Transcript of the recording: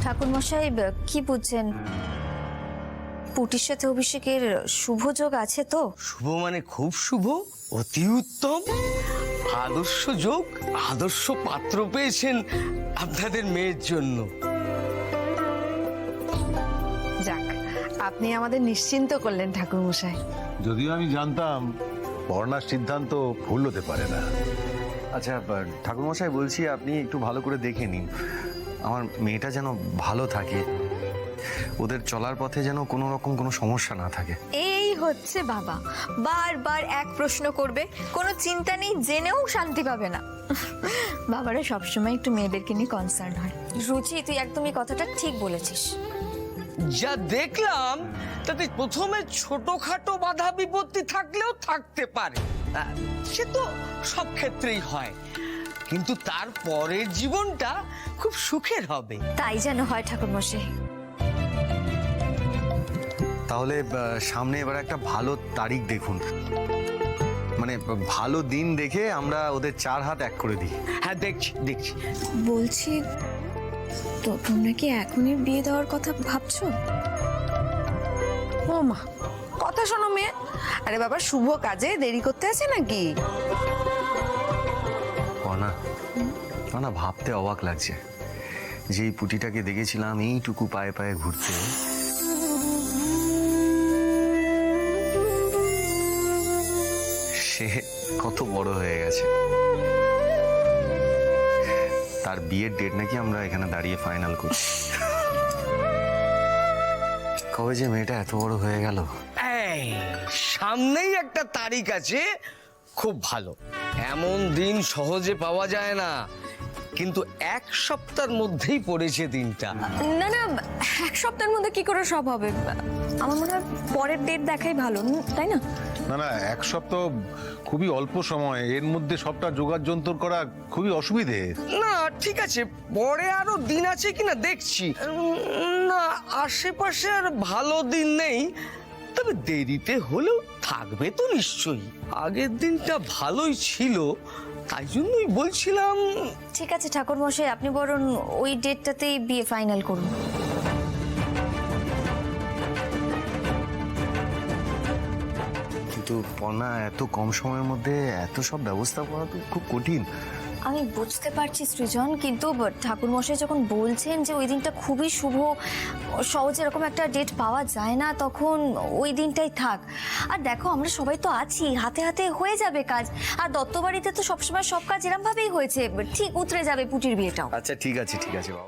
ঠাকুরমশাই কি বুঝছেন? পুটির সাথে অভিষেকের শুভ যোগ আছে তো? শুভ মানে খুব শুভ, অতি উত্তম, আদর্শ যোগ, আদর্শ পাত্র পেয়েছেন আপনাদের মেয়ের জন্য। যাক, আপনি আমাদের নিশ্চিন্ত করলেন ঠাকুরমশাই। যদিও আমি জানতাম পড়ার সিদ্ধান্ত ভুল হতে পারে না। আচ্ছা ঠাকুরমশাই, বলছি আপনি একটু ভালো করে দেখে নিন, আমার মেয়েটা যেন ভালো থাকে, ওদের চলার পথে যেন কোনো রকম কোনো সমস্যা না থাকে। এই হচ্ছে বাবা, বারবার এক প্রশ্ন করবে, কোনো চিন্তা নেই, জেনেও শান্তি পাবে না। বাবারা সবসময় একটু মেয়েদেরকে নিয়ে কনসার্ন হয়। রুচি, তুই একদমই কথাটা ঠিক বলেছিস। যা দেখলাম তাতে প্রথমে ছোটখাটো বাধা বিপত্তি থাকলেও থাকতে পারে, সে তো সব ক্ষেত্রেই হয়, কিন্তু তার পরের জীবনটা খুব সুখের হবে। তাই যেন হয় ঠাকুরমশাই। তাহলে সামনে এবার একটা ভালো তারিখ দেখুন, মানে ভালো দিন দেখে আমরা ওদের 4 হাত এক করে দিই। হ্যাঁ, দেখছি দেখছি। বলছি তো, তোমরা কি এখনই বিয়ে দেওয়ার কথা ভাবছো? ও মা, কথা শোনো মেয়ে। আরে বাবা, শুভ কাজে দেরি করতে আছে নাকি? না না, ভাবতে অবাক লাগছে যে এই পুটিটাকে দেখেছিলাম এইটুকু পায়ে পায়ে ঘুরতে, সে কত বড় হয়ে গেছে। তার বিয়ের ডেট নাকি আমরা এখানে দাঁড়িয়ে ফাইনাল করছি। কবে যে মেয়েটা এত বড় হয়ে গেল। এই সামনেই একটা তারিখ আছে, খুব ভালো। এমন দিন সহজে পাওয়া যায় না, কিন্তু 1 সপ্তাহের মধ্যেই পড়েছে দিনটা। না না, 1 সপ্তাহের মধ্যে কি করে সব হবে? আমার মনে হয় পরের ডেট দেখাই ভালো, তাই না? না না, 1 সপ্তাহ খুবই অল্প সময়, এর মধ্যে সবটা জোগাড় যন্ত্র করা খুবই অসুবিধে। না ঠিক আছে, পরে আরো দিন আছে কিনা দেখছি। না, আশেপাশে আর ভালো দিন নেই, তবে দেরিতে হলেও থাকবে তো নিশ্চয়ই। আগের দিনটা ভালোই ছিল, তাই জন্যই বলছিলাম। ঠিক আছে ঠাকুরমশাই, আপনি বরং ওই ডেটটাতেই বিয়ে ফাইনাল করুন। কিন্তু পর্ণা, এত কম সময়ের মধ্যে এত সব ব্যবস্থা করা তো খুব কঠিন। আমি বুঝতে পারছি সৃজন, কিন্তু ঠাকুরমশাই যখন বলছেন যে ওই দিনটা খুবই শুভ, সহজে এরকম একটা ডেট পাওয়া যায় না, তখন ওই দিনটাই থাক। আর দেখো, আমরা সবাই তো আছি, হাতে হাতে হয়ে যাবে কাজ। আর দত্তবাড়িতে তো সবসময় সব কাজ এরম ভাবেই হয়েছে, ঠিক উতরে যাবে পুটির বিয়েটাও। আচ্ছা ঠিক আছে বাবা।